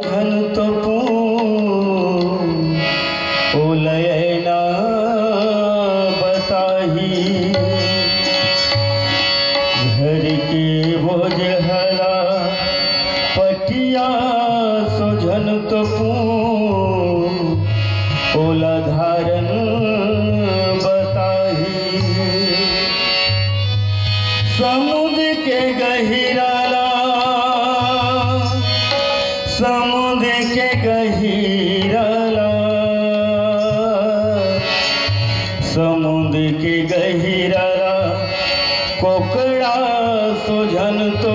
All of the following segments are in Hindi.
घन तो ओलयना बताही घर के बोझ हला पटिया सोझन तो ओला धारन बताही समुद्र के गहिराला समुद्र के गहिराला समुद्र के गहिराला कोकड़ा सोझन तो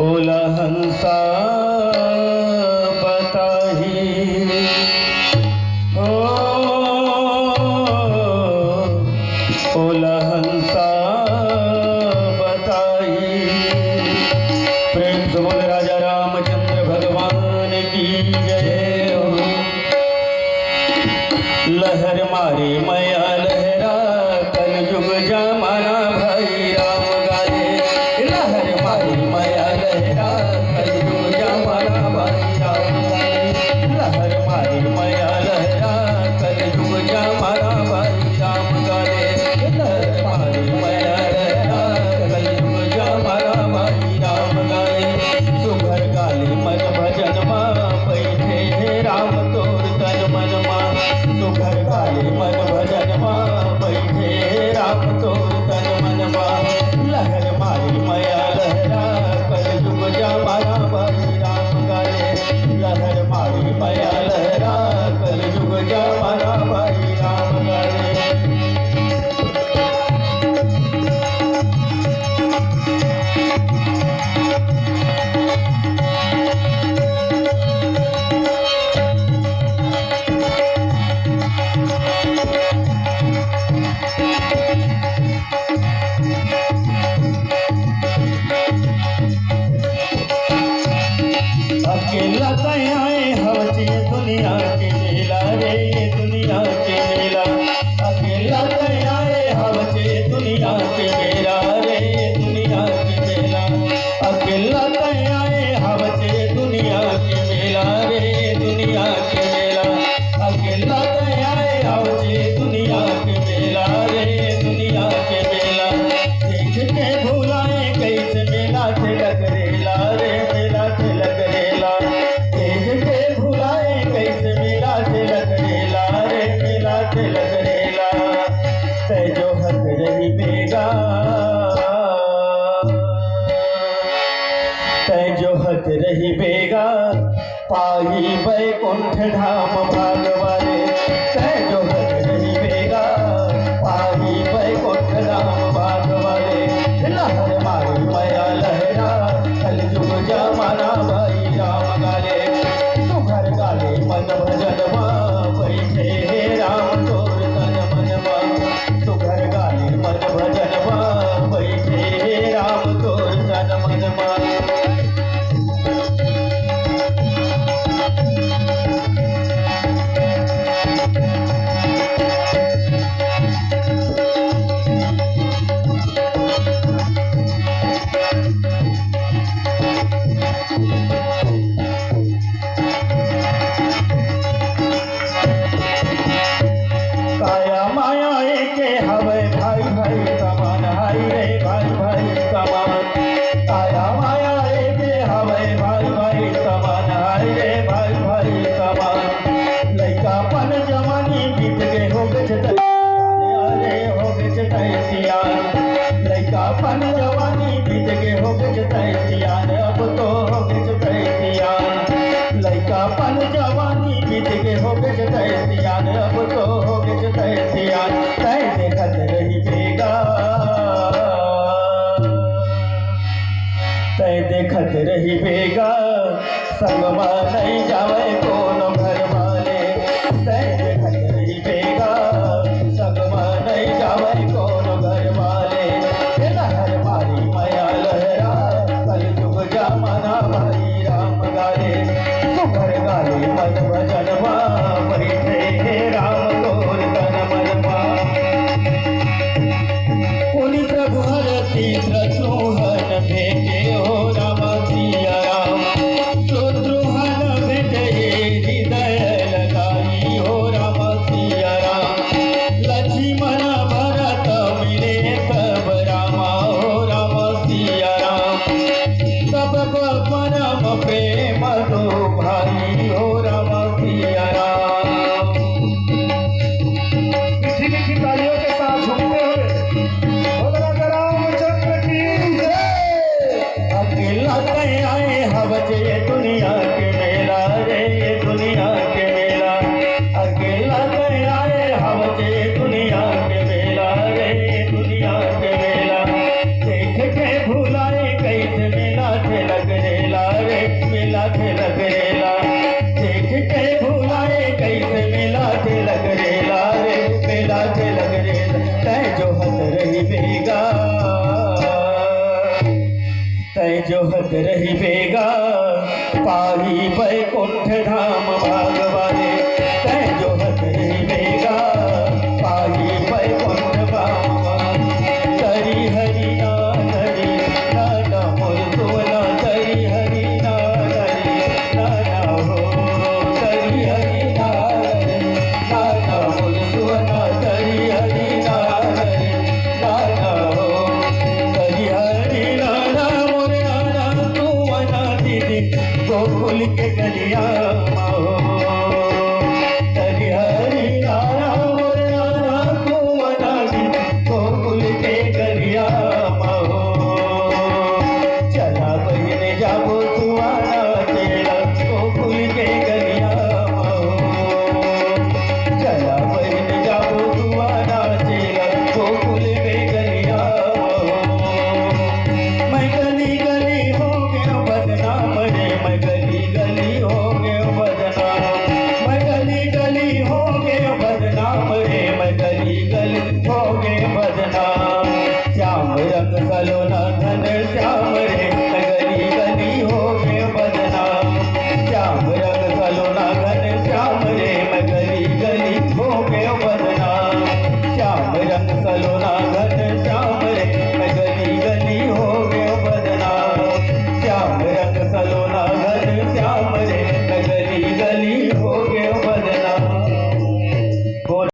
ओला हंसा बताही ओ ओला हंसा बताही। प्रेम से बोल राजा रामचंद्र भगवान की जय हो। लहर मारे मया लहरा कल युग जमाना भाई राम गाले। लहर मारे मया लहरा कल युग जमाना भाई राम गाले। लहर मारे मया लहरा कल युग जमाना भाई राम गाले। लहर मारे मया लहरा कल युग जमाना भाई राम गाले। सुभर गाले मन भजन मा बैठे हे राम तोर तन मन मा। सुभर गाले मन भजन मा बैठे हे राम तोर तन मन मा। लहर मारी मया लहरा कल युग जमाना भाई राम गाले। लहर मारी मया लहरा कल युग जमाना भाई राम गाले। अकेला कयाए हवचे दुनिया के मेला रे दुनिया के मेला। अकेला कयाए हवचे दुनिया के मेला रे दुनिया के मेला। अकेला कयाए हवचे दुनिया के मेला रे दुनिया के मेला। अकेला कयाए हवचे दुनिया के मेला रे दुनिया के मेला। देख के भुलाए कैसे मेला तिलक रेला रे मेला तिलक रेला। देख के भुलाए कैसे मेला तिलक रेला रे मेला तिलक रेला। तै जो हथ रही बेगा तै जो हथ रही बेगा पाही बैकुंठ धाम भागवाले। तै जो हथ रही बेगा पाही बैकुंठ धाम भागवाले। लहर मारी मया लहरा कल युग जमाना भाई राम गाले। सुघर गाले मन भजन मा बैठे हे राम तोर तन मन मा। सुघर गाले मन भजन मा बैठे हे राम तोर तन मन मा। काया माया एके हवे भाई भाई समान हाय रे भाई भाई समान। काया माया एके हवे भाई भाई समान हाय रे भाई भाई समान। लइका पन जवानी बीत के हो गए अरे हो गए तैसियान। लइका पन जवानी बीत के हो गए तैसियान अब तो हो गए तैसियान। लइका पन जवानी बीत के हो गए तैसियान अब तो हो गए तैसियान। तै देखत रही बेगा तै देखत रही बेगा संगमा नहीं जावे कोनो घर वाले। तै देखत रही बेगा संगमा नहीं जावे कोनो घर वाले। लहर मारी मया लहरा कल युग जमाना भाई राम गाले। सुघर गाले मन भजन मा बैठे हे राम तोर तन मन मा। उनि प्रभु हर तीर्थ सुहन भेटे हो राम सिया राम। बाप राम प्रेम दो भाई हो राम सिया राम। मीठी मीठी तालियों के साथ झूमते हुए बोल राजा रामचंद्र की जय। अकेला कहीं आए हवज ये दुनिया के मेला रे ये दुनिया के मेला। अकेला कहीं आए हवज ये दुनिया के मेला रे ये दुनिया के मेला। देख के भुलाए कैसे मेला थे लग रेला रे मेला थे लग रेला। देख के भुलाए कैसे मेला थे लग रेला रे मेला थे लग रेला। तय जो हद रही बेगा तय जो हद रही बेगा पाही बैकुंठ धाम भागवारे। तय जो हद रही बेगा पाही बैकुंठ धाम। तरी हरि नारी नाना मोर सोना तरी हरि नारी नाना हो। तरी हरि नारी नाना मोर सोना तरी हरि नारी नाना हो। तरी हरि नाना मोर नाना तू मना दीदी गोकुल के गलिया हो।